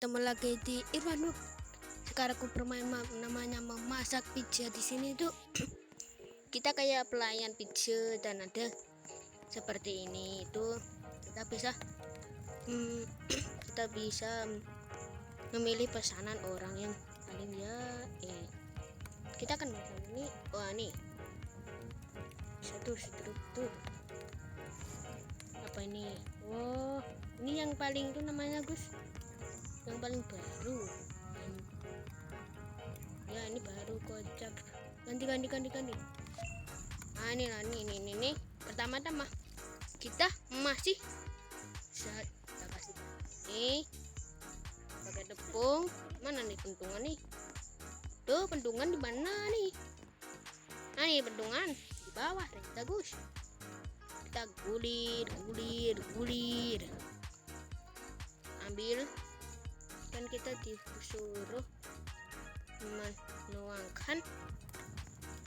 Ketemu lagi di Irfan Noob. Sekarang aku bermain map namanya memasak pizza. Di sini tuh kita kayak pelayan pizza dan ada seperti ini itu kita bisa kita bisa memilih pesanan orang yang paling kita akan makan ini. Wah, nih satu struktur apa ini? Oh, ini yang paling itu namanya Gus, yang paling baru ya, ini baru kocak. Ganti. Nah, ini pertama-tama kita masih kita kasih ini pakai tepung. Mana nih pentungan nih? Tuh, pentungan di mana nih? Nah, nih pentungan di bawah kita Gus. Kita gulir, ambil, dan kita disuruh menuangkan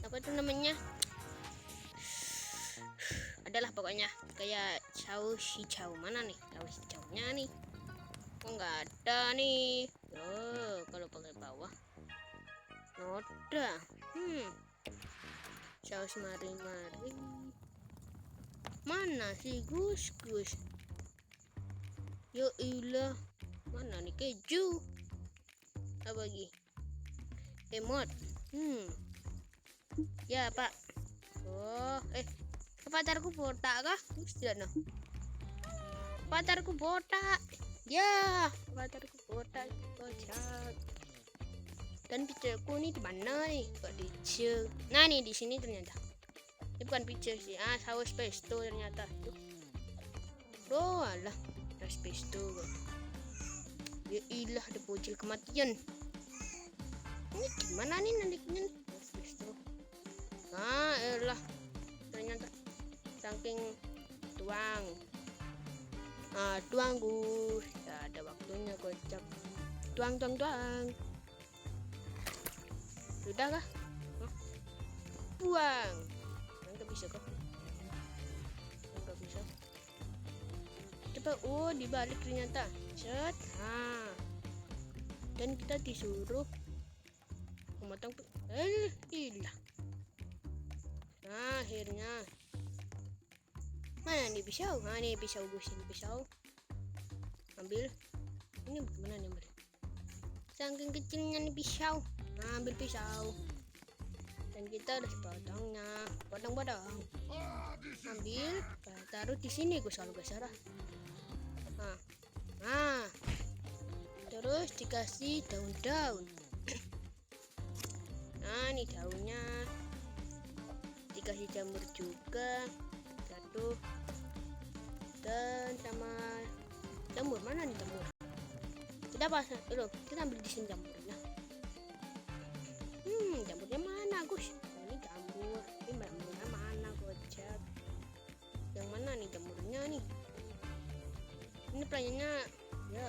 apa itu namanya, adalah pokoknya kayak saus hijau. Mana nih saus hijaunya nih? Oh, nggak ada nih. Oh, kalau pakai bawah noda. Saus mari mana sih Gus? Ya ilah, mana nih keju? Apa lagi? Emot. Ya Pak. Oh, pacarku botak kah? Tidak, pacarku botak. Ya, pacarku botak, kocak. Dan pizzaku ini di mana nih? Kok dicek? Nah, nih di sini ternyata. Ini bukan pizza sih. Saus pesto ternyata. Oh, alah, saus pesto. Ya ilah, ada bocil kematian. Ini gimana nih nantinya? Saus pesto. Nah, elah, ternyata saking tuang. Tuang Gus. Ya, ada waktunya kocak. Tuang. Sudah kah? Buang. Enggak bisa kok. Enggak bisa. Coba, dibalik ternyata. Set. Dan kita disuruh memotong. Ilah. Nah, akhirnya. Mana nih pisau? Nah, nih pisau Gus, ini pisau. Ambil. Ini bagaimana nih, ambil? Saking kecilnya nih pisau. Nah, ambil pisau. Dan kita udah potongnya. Potong. Ambil, taruh di sini Gus kalau gak salah. Nah. Terus dikasih daun. Nah, ini daunnya. Dikasih jamur juga. Satu. Dan sama jamur. Mana nih jamur? Kita pasang dulu. Kita ambil di sini jamurnya. Jamurnya mana Gus? Ini jamur. Ini jamurnya mana kocak? Yang mana nih jamurnya nih? Ini pelayannya. Ya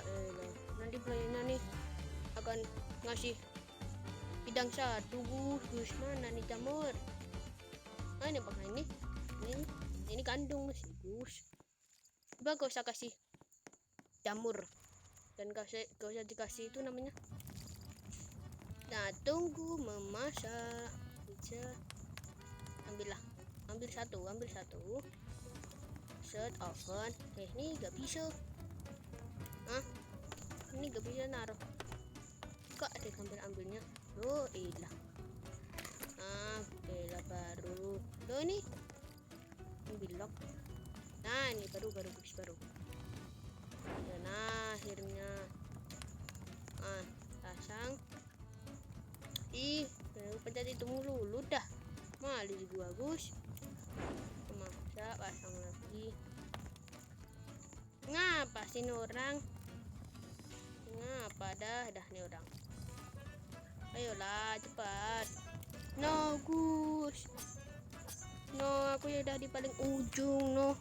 nanti pelayannya nih akan ngasih bidang satu Gus. Mana nih jamur? Nah, ini pakai ini kandung sih Gus. Coba gak usah kasih jamur dan gak usah dikasih itu namanya. Nah, tunggu memasak pizza. Ambil satu. Set oven. Ini gak bisa. Ini gak bisa naruh. Kok ada gambar ambilnya? Oh, ilah. Baru. Loh, ini bilok. Nah, ini baru. Nah, akhirnya pasang. Pencet itu mulu dah. Malu gua Gus. Memaksa pasang lagi. Ngapa sih orang? Ngapa dah nih orang? Ayolah cepat. No Gus. No, aku ya udah di paling ujung. No.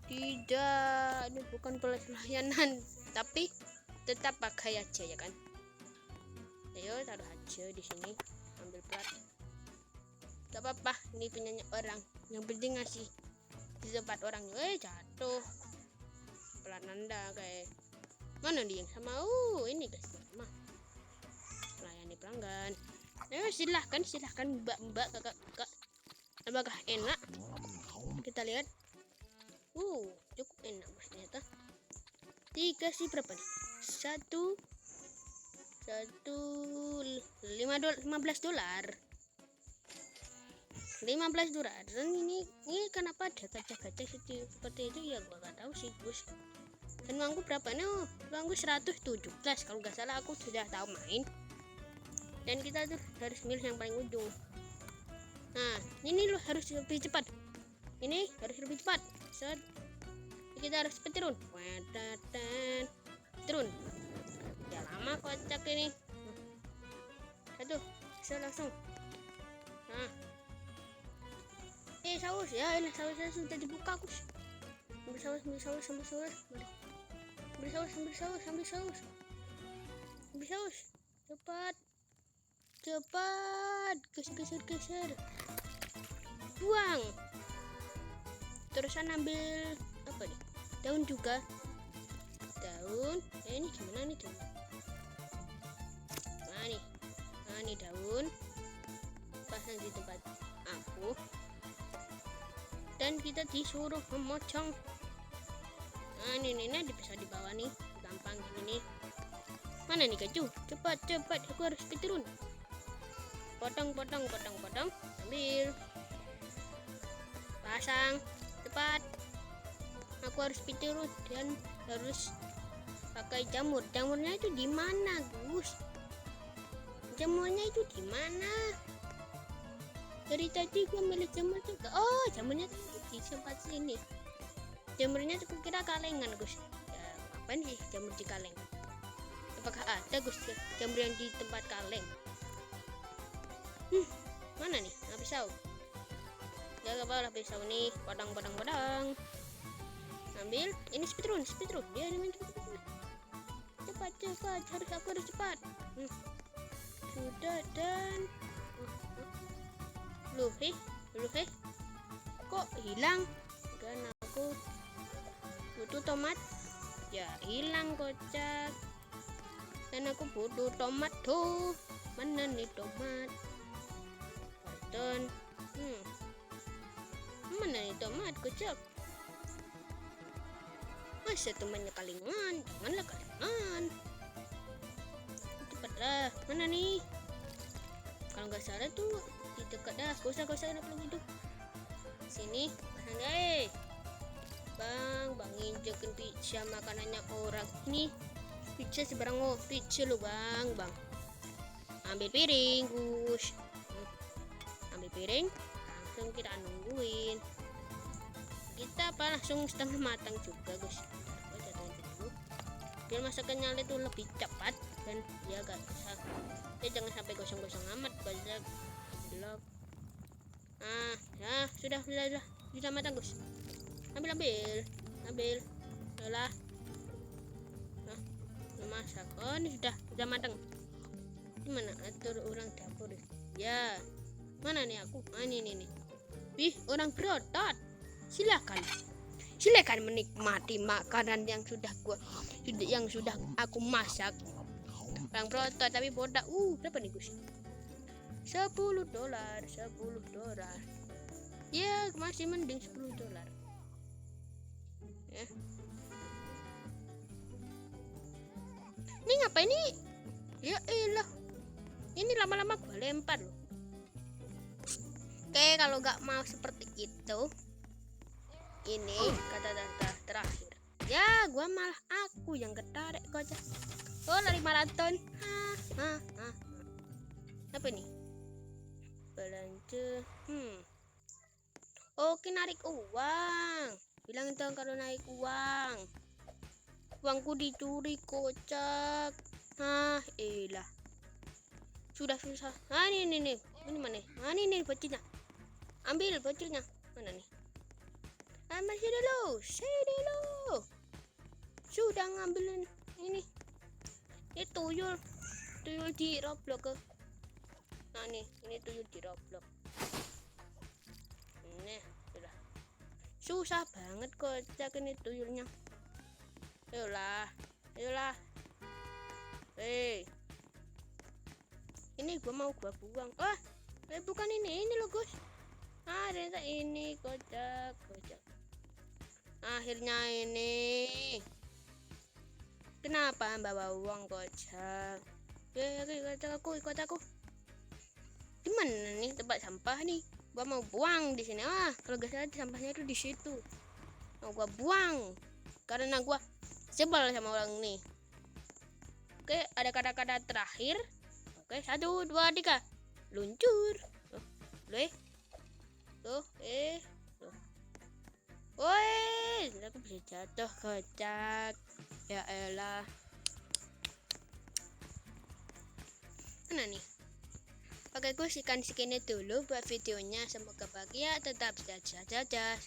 Tidak, ini bukan pelayanan, tapi tetap pakai aja ya kan. Ayo taruh aja di sini, ambil plat. Gak apa-apa, ini punyanya orang. Yang penting ngasih di tempat orang. Jatuh. Pelan Anda kayak Mana nih yang sama? Ini guys, sama. Layani pelanggan. Ayo silahkan mbak kakak. Apakah enak? Kita lihat. Cukup enak mas ternyata. Dikasih berapa nih? 15 dolar. 15 dolar. Dan ini kenapa ada gacha-gacha seperti itu ya gua nggak tahu sih bos. Dan uangku berapa nih? Uangku 117 kalau nggak salah, aku sudah tahu main. Dan kita tuh harus milih yang paling ujung. Nah ini lo harus lebih cepat. Ini harus lebih cepat. Set. Kita harus cepet turun. Turun. Ya lama kocak ini. Satu bisa langsung. Nah saus ya, ini sausnya sudah dibuka Gus. Ambil saus. Cepat. Geser. Buang. Terusan ambil apa nih? Daun juga. Ini gimana nih daun? Nah nih daun. Pasang di tempat aku. Dan kita disuruh memotong. Nah ini bisa di bawah nih, gampang gini. Mana nih keju? Cepat, aku harus turun. Potong. Ambil. Pasang, cepat. Aku harus turun dan harus pakai jamur. Jamurnya itu di mana, Gus? Jamurnya itu di mana? Dari tadi gue milih jamur juga. Jamurnya di tempat sini. Jamurnya tuh kira kalengan Gus. Ya, ngapain sih jamur di kaleng? Apakah ada Gus jamur yang di tempat kaleng? Mana nih? Pisau. Ya gak apa-apa, pisau nih. Potong. Ambil. Ini speedrun. Dia ini main speedrun. Cepat. Aku harus cepat. Sudah dan Loh, kok hilang? Kan aku butuh tomat. Ya hilang kocak. Dan aku butuh tomat tuh. Mana nih tomat? Karton. Mana nih tomat kocak? Masa temannya kalingan? Janganlah kalingan. Cepatlah. Mana nih? Kalau nggak salah tuh di dekat dah. Gak usah belum itu. Sini, pasang Bang injekin pizza makanannya orang. Ini pizza seberang pizza lo bang. Ambil piring, Gus. Ambil piring, langsung kita nungguin. Kita langsung setengah matang juga, Gus. Biar masakannya itu lebih cepat dan ya gak usah. Jangan sampai gosong-gosong amat banyak blok. Sudah matang Gus. Ambil. Lah. Masak. Ini sudah matang. Gimana atur orang dapur? Ya. Mana nih aku? Ini. Orang berotot. Silakan menikmati makanan yang sudah aku masak. Orang berotot tapi bodak. Berapa nih Gus? $10. Ya masih mending $10 ya. Ini ngapain nih? Ya elah, ini lama-lama gue lempar loh. Oke, kalau nggak mau seperti itu, ini kata-kata terakhir ya, gue malah aku yang ketarik kocak. Lari maraton. Apa nih? Belanja. Oke, narik uang. Bilang dong kalau naik uang. Uangku dicuri kocak. Elah. Sudah susah. Ini mana? Ini bocilnya. Ambil bocilnya. Mana nih? Masih dulu. Sudah ngambilin ini. Ini tuyul di Roblox ke. Ini tuyul di Roblox. Sudah. Susah banget kocak ini tuyulnya. Ayolah. mau gua buang. Bukan ini loh Gus. Ternyata ini kocak. Akhirnya ini. Kenapa bawa uang kocak? Ikut aku. Di mana nih tempat sampah nih? Gua mau buang di sini. Kalau gak salah sampahnya itu di situ. Mau gua buang karena gua sebel sama orang nih. Oke, ada kata-kata terakhir. Oke, 1, 2, 3. Luncur. Tuh. Woi, aku bisa jatuh kocak. Ya elah. Mana nih? Oke, gue sekian dulu buat videonya. Semoga bahagia, tetap sehat.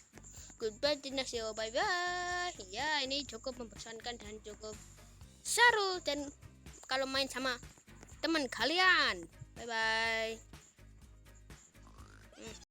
Goodbye, bye bye. Ya, ini cukup membosankan dan cukup seru dan kalau main sama teman kalian. Bye bye.